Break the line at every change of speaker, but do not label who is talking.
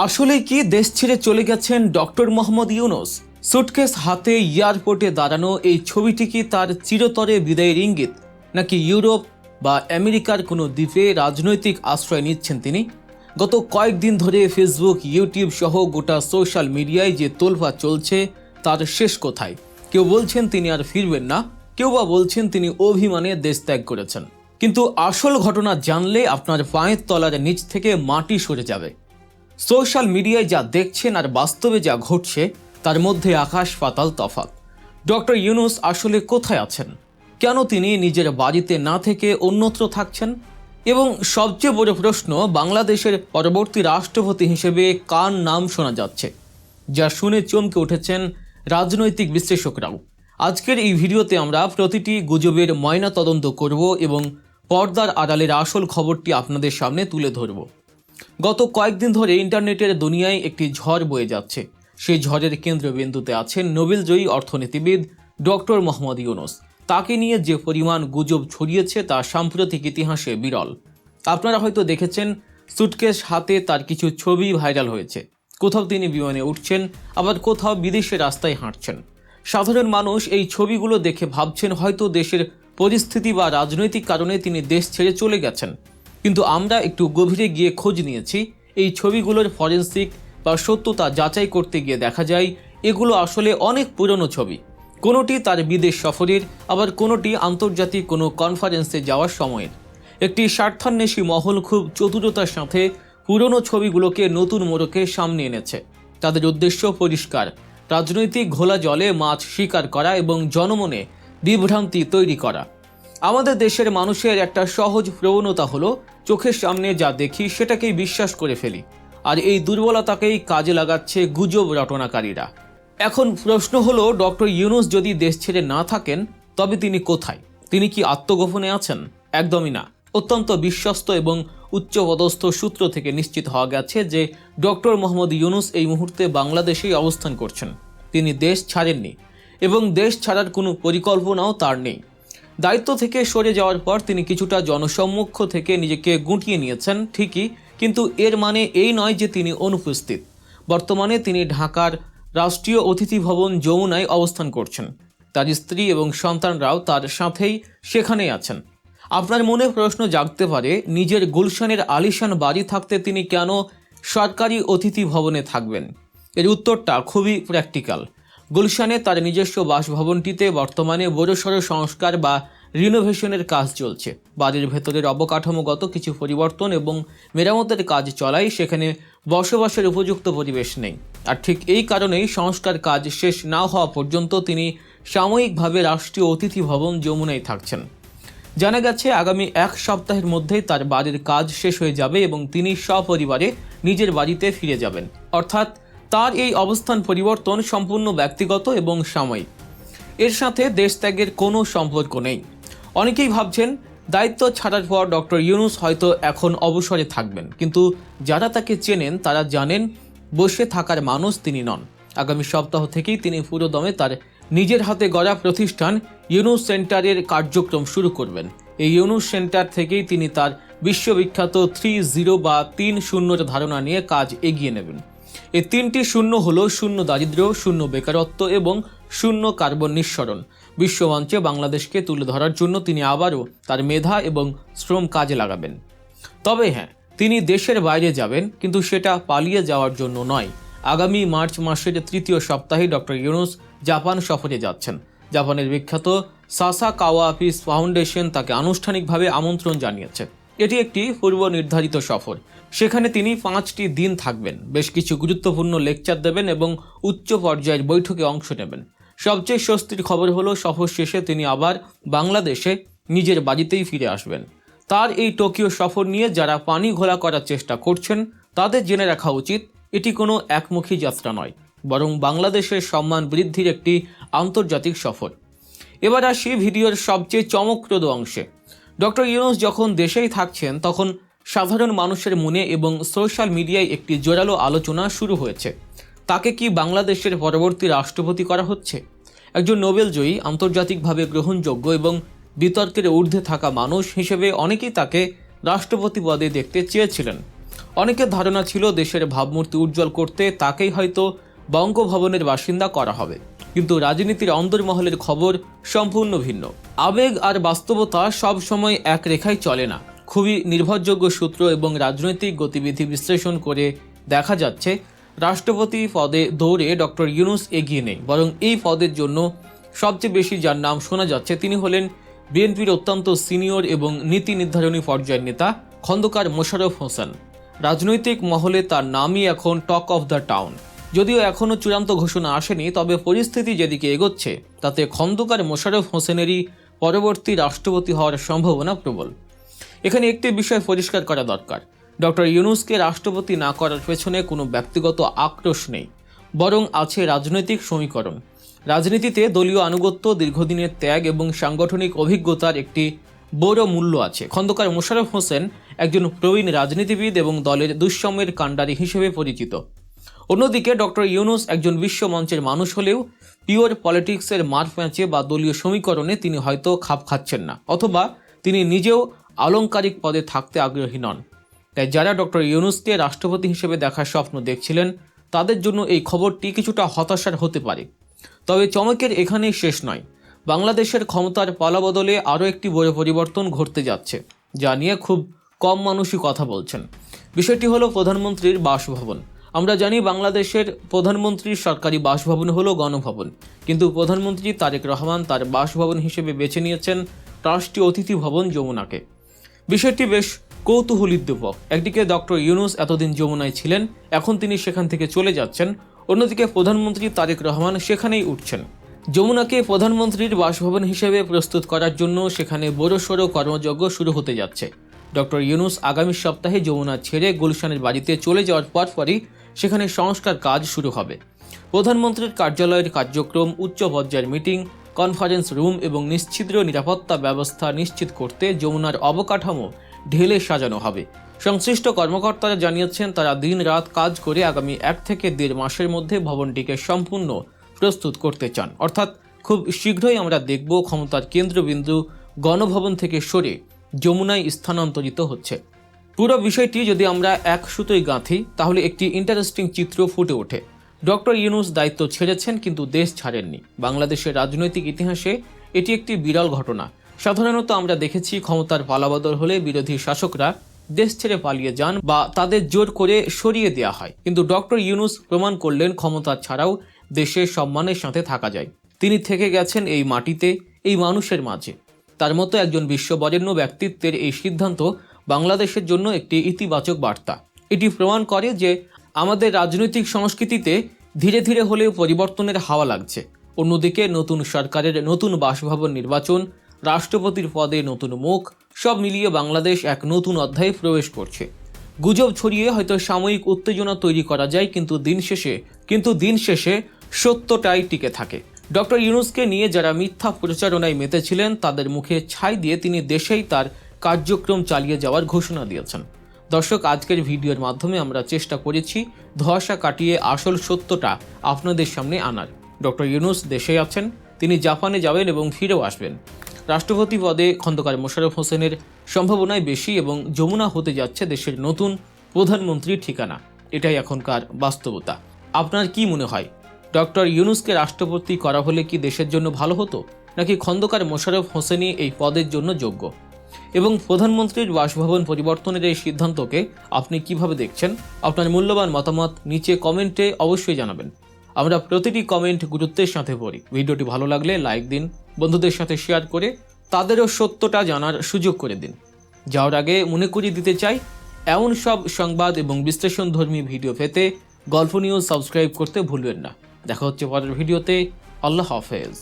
আসলে কি দেশ ছেড়ে চলে গেছেন ডক্টর মোহাম্মদ ইউনূস? সুটকেস হাতে এয়ারপোর্টে দাঁড়ানো এই ছবিটি কি তার চিরতরে বিদায়ের ইঙ্গিত, নাকি ইউরোপ বা আমেরিকার কোনো দ্বীপে রাজনৈতিক আশ্রয় নিচ্ছেন তিনি? গত কয়েকদিন ধরে ফেসবুক, ইউটিউব সহ গোটা সোশ্যাল মিডিয়ায় যে তোলপাড় চলছে তার শেষ কোথায়? কেউ বলছেন তিনি আর ফিরবেন না, কেউ বা বলছেন তিনি অভিমানে দেশ ত্যাগ করেছেন। কিন্তু আসল ঘটনা জানলে আপনার পায়ের তলার নিচ থেকে মাটি সরে যাবে। সোশ্যাল মিডিয়ায় যা দেখছেন আর বাস্তবে যা ঘটছে তার মধ্যে আকাশ পাতাল তফাৎ। ডক্টর ইউনূস আসলে কোথায় আছেন? কেন তিনি নিজের বাড়িতে না থেকে অন্যত্র থাকছেন? এবং সবচেয়ে বড় প্রশ্ন, বাংলাদেশের পরবর্তী রাষ্ট্রপতি হিসেবে কার নাম শোনা যাচ্ছে, যা শুনে চমকে উঠেছেন রাজনৈতিক বিশ্লেষকরাও। আজকের এই ভিডিওতে আমরা প্রতিটি গুজবের ময়না তদন্ত করব এবং পর্দার আড়ালের আসল খবরটি আপনাদের সামনে তুলে ধরব। গত কয়েকদিন ধরে ইন্টারনেটের দুনিয়ায় একটি ঝড় বয়ে যাচ্ছে। সেই ঝড়ের কেন্দ্রবিন্দুতে আছেন নোবেলজয়ী অর্থনীতিবিদ ডক্টর মোহাম্মদ ইউনূস। তাকে নিয়ে যে পরিমাণ গুজব ছড়িয়েছে তা সাম্প্রতিক ইতিহাসে বিরল। আপনারা হয়তো দেখেছেন, সুটকেস হাতে তার কিছু ছবি ভাইরাল হয়েছে। কোথাও তিনি বিমানে উঠছেন, আবার কোথাও বিদেশে রাস্তায় হাঁটছেন। সাধারণ মানুষ এই ছবিগুলো দেখে ভাবছেন হয়তো দেশের পরিস্থিতি বা রাজনৈতিক কারণে তিনি দেশ ছেড়ে চলে গেছেন। কিন্তু আমরা একটু গভীরে গিয়ে খোঁজ নিয়েছি। এই ছবিগুলোর ফরেনসিক বা সত্যতা যাচাই করতে গিয়ে দেখা যায় এগুলো আসলে অনেক পুরনো ছবি। কোনোটি তার বিদেশ সফরের, আবার কোনোটি আন্তর্জাতিক কোনো কনফারেন্সে যাওয়ার সময়ের। একটি স্বার্থান্বেষী মহল খুব চতুরতার সাথে পুরনো ছবিগুলোকে নতুন মোড়কে সামনে এনেছে। তাদের উদ্দেশ্য পরিষ্কার: রাজনৈতিক ঘোলা জলে মাছ শিকার করা এবং জনমনে বিভ্রান্তি তৈরি করা। আমাদের দেশের মানুষের একটা সহজ প্রবণতা হলো চোখের সামনে যা দেখি সেটাকেই বিশ্বাস করে ফেলি, আর এই দুর্বলতাকেই কাজে লাগাচ্ছে গুজব রটনাকারীরা। এখন প্রশ্ন হলো, ডক্টর ইউনূস যদি দেশ ছেড়ে না থাকেন তবে তিনি কোথায়? তিনি কি আত্মগোপনে আছেন? একদমই না। অত্যন্ত বিশ্বস্ত এবং উচ্চপদস্থ সূত্র থেকে নিশ্চিত হওয়া গেছে যে ডক্টর মোহাম্মদ ইউনূস এই মুহূর্তে বাংলাদেশেই অবস্থান করছেন। তিনি দেশ ছাড়েননি এবং দেশ ছাড়ার কোনো পরিকল্পনাও তার নেই। দায়িত্ব থেকে সরে যাওয়ার পর তিনি কিছুটা জনসম্মুখ থেকে নিজেকে গুটিয়ে নিয়েছেন ঠিকই, কিন্তু এর মানে এই নয় যে তিনি অনুপস্থিত। বর্তমানে তিনি ঢাকার রাষ্ট্রীয় অতিথি ভবন যমুনায় অবস্থান করছেন। তার স্ত্রী এবং সন্তানরাও তার সাথেই সেখানেই আছেন। আপনার মনে প্রশ্ন জাগতে পারে, নিজের গুলশানের আলিশান বাড়ি থাকতে তিনি কেন সরকারি অতিথি ভবনে থাকবেন? এর উত্তরটা খুবই প্র্যাকটিক্যাল। গুলশানে তার নিজস্ব বাসভবনটিতে বর্তমানে বড়সড় সংস্কার বা রিনোভেশনের কাজ চলছে। বাড়ির ভেতরের অবকাঠামোগত কিছু পরিবর্তন এবং মেরামতের কাজ চলায় সেখানে বসবাসের উপযুক্ত পরিবেশ নেই। আর ঠিক এই কারণেই সংস্কার কাজ শেষ না হওয়া পর্যন্ত তিনি সাময়িকভাবে রাষ্ট্রীয় অতিথি ভবন যমুনায় থাকছেন। জানা গেছে আগামী এক সপ্তাহের মধ্যেই তার বাড়ির কাজ শেষ হয়ে যাবে এবং তিনি সপরিবারে নিজের বাড়িতে ফিরে যাবেন। অর্থাৎ তার এই অবস্থান পরিবর্তন সম্পূর্ণ ব্যক্তিগত এবং সাময়িক। এর সাথে দেশ ত্যাগের কোনো সম্পর্ক নেই। অনেকেই ভাবছেন দায়িত্ব ছাড়ার পর ডক্টর ইউনূস হয়তো এখন অবসরে থাকবেন, কিন্তু যারা তাকে চেনেন তারা জানেন বসে থাকার মানুষ তিনি নন। আগামী সপ্তাহ থেকেই তিনি পুরোদমে তার নিজের হাতে গড়া প্রতিষ্ঠান ইউনূস সেন্টারের কার্যক্রম শুরু করবেন। এই ইউনূস সেন্টার থেকেই তিনি তার বিশ্ববিখ্যাত 3-0 বা 3-0 ধারণা নিয়ে কাজ এগিয়ে নেবেন। এই 3টি শূন্য হলো শূন্য দারিদ্র্য, শূন্য বেকারত্ব এবং শূন্য কার্বন নিঃসরণ। বিশ্বমঞ্চে বাংলাদেশকে তুলে ধরার জন্য তিনি আবারও তার মেধা এবং শ্রম কাজে লাগাবেন। তবে হ্যাঁ, তিনি দেশের বাইরে যাবেন, কিন্তু সেটা পালিয়ে যাওয়ার জন্য নয়। আগামী মার্চ মাসের 3য় সপ্তাহে ডক্টর ইউনূস জাপান সফরে যাচ্ছেন। জাপানের বিখ্যাত সাসাকাওয়া পিস ফাউন্ডেশন তাকে আনুষ্ঠানিকভাবে আমন্ত্রণ জানিয়েছে। এটি একটি পূর্ব নির্ধারিত সফর। সেখানে তিনি 5টি দিন থাকবেন, বেশ কিছু গুরুত্বপূর্ণ লেকচার দেবেন এবং উচ্চ পর্যায়ের বৈঠকে অংশ নেবেন। সবচেয়ে স্বস্তির খবর হলো সফর শেষে তিনি আবার বাংলাদেশে নিজের বাড়িতেই ফিরে আসবেন। তার এই টোকিও সফর নিয়ে যারা পানি ঘোলা করার চেষ্টা করছেন তাদের জেনে রাখা উচিত, এটি কোনো একমুখী যাত্রা নয়, বরং বাংলাদেশের সম্মান বৃদ্ধির একটি আন্তর্জাতিক সফর। এবার আসি ভিডিওর সবচেয়ে চমকপ্রদ অংশে। ডক্টর ইউনূস যখন দেশেই থাকছেন তখন সাধারণ মানুষের মনে এবং সোশ্যাল মিডিয়ায় একটি জোরালো আলোচনা শুরু হয়েছে। তাকে কি বাংলাদেশের পরবর্তী রাষ্ট্রপতি করা হচ্ছে? একজন নোবেলজয়ী, আন্তর্জাতিকভাবে গ্রহণযোগ্য এবং বিতর্কের ঊর্ধ্বে থাকা মানুষ হিসেবে অনেকেই তাকে রাষ্ট্রপতি পদে দেখতে চেয়েছিলেন। অনেকের ধারণা ছিল দেশের ভাবমূর্তি উজ্জ্বল করতে তাকেই হয়তো বঙ্গভবনের বাসিন্দা করা হবে, কিন্তু রাজনীতির অন্দরমহলের খবর সম্পূর্ণ ভিন্ন। আবেগ আর বাস্তবতা সব সময় এক রেখায় চলে না। খুবই নির্ভরযোগ্য সূত্র এবং রাজনৈতিক গতিবিধি বিশ্লেষণ করে দেখা যাচ্ছে রাষ্ট্রপতি পদে দৌড়ে ডক্টর ইউনূস এগিয়ে নেই, বরং এই পদের জন্য সবচেয়ে বেশি যার নাম শোনা যাচ্ছে তিনি হলেন বিএনপির অত্যন্ত সিনিয়র এবং নীতি নির্ধারণী পর্যায়ের নেতা খন্দকার মোশাররফ হোসেন। রাজনৈতিক মহলে তার নামই এখন টক অফ দ্য টাউন। যদিও এখনও চূড়ান্ত ঘোষণা আসেনি, তবে পরিস্থিতি যেদিকে এগোচ্ছে তাতে খন্দকার মোশাররফ হোসেনেরই পরবর্তী রাষ্ট্রপতি হওয়ার সম্ভাবনা প্রবল। এখানে একটি বিষয় পরিষ্কার করা দরকার, ডক্টর ইউনূসকে রাষ্ট্রপতি না করার পেছনে কোনো ব্যক্তিগত আক্রোশ নেই, বরং আছে রাজনৈতিক সমীকরণ। রাজনীতিতে দলীয় আনুগত্য, দীর্ঘদিনের ত্যাগ এবং সাংগঠনিক অভিজ্ঞতার একটি বড় মূল্য আছে। খন্দকার মোশাররফ হোসেন একজন প্রবীণ রাজনীতিবিদ এবং দলের দুঃসময়ের কাণ্ডারি হিসেবে পরিচিত। অন্যদিকে ডক্টর ইউনূস একজন বিশ্ব মঞ্চের মানুষ হলেও পিওর পলিটিক্সের মাঠ ম্যাচে বা দলীয় সমীকরণে তিনি হয়তো খাপ খাচ্ছেন না, অথবা তিনি নিজেও আলংকারিক পদে থাকতে আগ্রহী নন। তাই যারা ডক্টর ইউনূসকে রাষ্ট্রপতি হিসেবে দেখার স্বপ্ন দেখছিলেন তাদের জন্য এই খবরটি কিছুটা হতাশার হতে পারে। তবে চমকের এখানেই শেষ নয়। বাংলাদেশের ক্ষমতার পালাবদলে আরও একটি বড় পরিবর্তন ঘটতে যাচ্ছে, যা নিয়ে খুব কম মানুষই কথা বলছেন। বিষয়টি হলো প্রধানমন্ত্রীর বাসভবন। আমরা জানি বাংলাদেশের প্রধানমন্ত্রীর সরকারি বাসভবন হলো গণভবন, কিন্তু প্রধানমন্ত্রী তারেক রহমান তার বাসভবন হিসেবে বেছে নিয়েছেন রাষ্ট্রীয় অতিথি ভবন যমুনাকে। বিষয়টি বেশ কৌতূহলোদ্দীপক। একদিকে ডক্টর ইউনূস এতদিন যমুনায় ছিলেন, এখন তিনি সেখান থেকে চলে যাচ্ছেন, অন্যদিকে প্রধানমন্ত্রী তারেক রহমান সেখানেই উঠছেন। যমুনাকে প্রধানমন্ত্রীর বাসভবন হিসেবে প্রস্তুত করার জন্য সেখানে বড়সড় কর্মযজ্ঞ শুরু হতে যাচ্ছে। ডক্টর ইউনূস আগামী সপ্তাহে যমুনা ছেড়ে গুলশানের বাড়িতে চলে যাওয়ার পরপরই সেখানে সংস্কার কাজ শুরু হবে। প্রধানমন্ত্রীর কার্যালয়ের কার্যক্রম, উচ্চ পর্যায়ের মিটিং, কনফারেন্স রুম এবং নিশ্ছিদ্র নিরাপত্তা ব্যবস্থা নিশ্চিত করতে যমুনার অবকাঠামো ঢেলে সাজানো হবে। সংশ্লিষ্ট কর্মকর্তারা জানিয়েছেন তারা দিন রাত কাজ করে আগামী 1 থেকে 1.5 মাসের মধ্যে ভবনটিকে সম্পূর্ণ প্রস্তুত করতে চান। অর্থাৎ খুব শীঘ্রই আমরা দেখব ক্ষমতার কেন্দ্রবিন্দু গণভবন থেকে সরে যমুনায় স্থানান্তরিত হচ্ছে। পুরো বিষয়টি যদি আমরা এক সুতোয় গাঁথি তাহলে একটি ইন্টারেস্টিং চিত্র ফুটে ওঠে। ডক্টর ইউনূস দায়িত্ব ছেড়েছেন কিন্তু দেশ ছাড়েননি। বাংলাদেশের রাজনৈতিক ইতিহাসে এটি একটি বিরল ঘটনা। সাধারণত আমরা দেখেছি ক্ষমতার পালাবদল হলে বিরোধী শাসকরা দেশ ছেড়ে পালিয়ে যান বা তাদের জোর করে সরিয়ে দেওয়া হয়, কিন্তু ডক্টর ইউনূস প্রমাণ করলেন ক্ষমতা ছাড়াও দেশের সম্মানের সাথে থাকা যায়। তিনি থেকে গেছেন এই মাটিতে, এই মানুষের মাঝে। তার মতো একজন বিশ্ববরেণ্য ব্যক্তিত্বের এই সিদ্ধান্ত বাংলাদেশের জন্য একটি ইতিবাচক বার্তা। এটি প্রমাণ করে যে আমাদের রাজনৈতিক সংস্কৃতিতে ধীরে ধীরে হলেও পরিবর্তনের হাওয়া লাগছে। অন্যদিকে নতুন সরকারের নতুন বাসভবন নির্বাচন, রাষ্ট্রপতির পদে নতুন মুখ, সব মিলিয়ে বাংলাদেশ এক নতুন অধ্যায়ে প্রবেশ করছে। গুজব ছড়িয়ে হয়তো সাময়িক উত্তেজনা তৈরি করা যায়, কিন্তু দিন শেষে সত্যটাই টিকে থাকে। ডক্টর ইউনূসকে নিয়ে যারা মিথ্যা প্রচারণায় মেতেছিলেন তাদের মুখে ছাই দিয়ে তিনি দেশেই তার কার্যক্রম চালিয়ে যাওয়ার ঘোষণা দিয়েছেন। দর্শক, আজকের ভিডিওর মাধ্যমে আমরা চেষ্টা করেছি ধোঁয়াশা কাটিয়ে আসল সত্যটা আপনাদের সামনে আনার। ডক্টর ইউনূস দেশে আছেন, তিনি জাপানে যাবেন এবং ফিরেও আসবেন। রাষ্ট্রপতি পদে খন্দকার মোশাররফ হোসেনের সম্ভাবনাই বেশি এবং যমুনা হতে যাচ্ছে দেশের নতুন প্রধানমন্ত্রীর ঠিকানা। এটাই এখনকার বাস্তবতা। আপনার কি মনে হয়, ডক্টর ইউনূসকে রাষ্ট্রপতি করা হলে কি দেশের জন্য ভালো হতো, নাকি খন্দকার মোশাররফ হোসেনই এই পদের জন্য যোগ্য? এবং প্রধানমন্ত্রীর বাসভবন পরিবর্তনের এই সিদ্ধান্তকে আপনি কিভাবে দেখছেন? আপনার মূল্যবান মতামত নিচে কমেন্টে অবশ্যই জানাবেন। আমরা প্রতিটি কমেন্ট গুরুত্বের সাথে পড়ি। ভিডিওটি ভালো লাগলে লাইক দিন, বন্ধুদের সাথে শেয়ার করে তাদেরও সত্যটা জানার সুযোগ করে দিন। যাওয়ার আগে মনে করিয়ে দিতে চাই, এমন সব সংবাদ এবং বিশ্লেষণধর্মী ভিডিও পেতে গল্প নিউজ সাবস্ক্রাইব করতে ভুলবেন না। দেখা হচ্ছে পরের ভিডিওতে। আল্লাহ হাফেজ।